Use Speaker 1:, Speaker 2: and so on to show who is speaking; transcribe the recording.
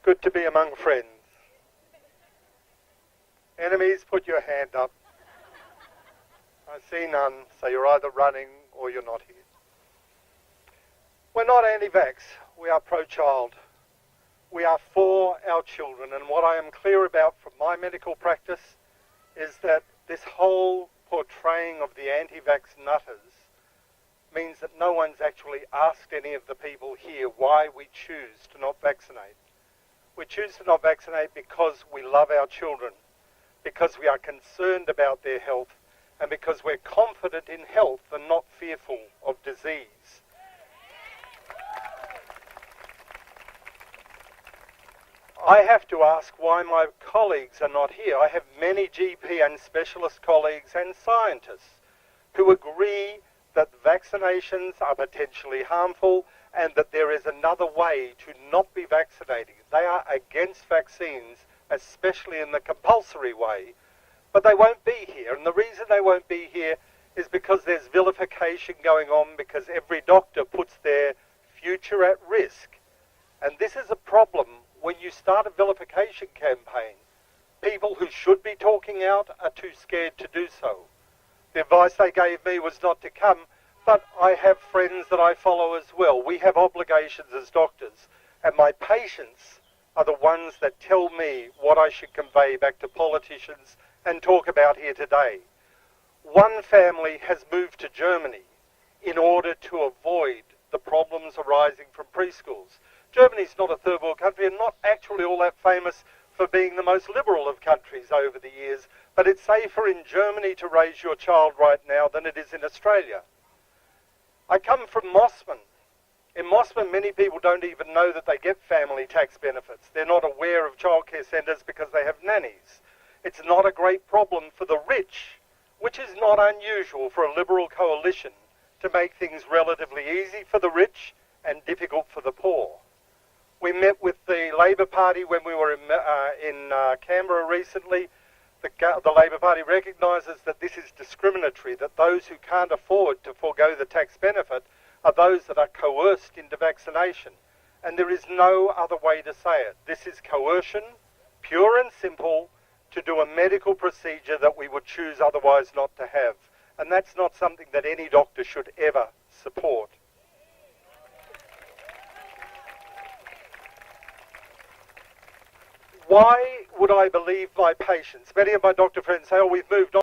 Speaker 1: good to be among friends. Enemies, put your hand up. I see none, so you're either running or you're not here. We're not anti-vax, we are pro-child. We are for our children, and what I am clear about from my medical practice is that this whole portraying of the anti-vax nutters means that no one's actually asked any of the people here why we choose to not vaccinate. We choose to not vaccinate because we love our children, because we are concerned about their health, and because we're confident in health and not fearful of disease. I have to ask why my colleagues are not here. I have many GP and specialist colleagues and scientists who agree that vaccinations are potentially harmful and that there is another way to not be vaccinating. They are against vaccines, especially in the compulsory way, but they won't be here. And the reason they won't be here is because there's vilification going on, because every doctor puts their future at risk. And this is a problem when you start a vilification campaign. People who should be talking out are too scared to do so. The advice they gave me was not to come, but I have friends that I follow as well. We have obligations as doctors, and my patients are the ones that tell me what I should convey back to politicians and talk about here today. One family has moved to Germany in order to avoid the problems arising from preschools. Germany's not a third world country and not actually all that famous for being the most liberal of countries over the years, but it's safer in Germany to raise your child right now than it is in Australia. I come from Mossman. In Mossman, many people don't even know that they get family tax benefits. They're not aware of childcare centres because they have nannies. It's not a great problem for the rich, which is not unusual for a Liberal coalition to make things relatively easy for the rich and difficult for the poor. We met with the Labor Party when we were in Canberra recently. The Labor Party recognises that this is discriminatory, that those who can't afford to forego the tax benefit are those that are coerced into vaccination. And there is no other way to say it. This is coercion, pure and simple, to do a medical procedure that we would choose otherwise not to have. And that's not something that any doctor should ever support. Why would I believe my patients? Many of my doctor friends say, oh, we've moved on.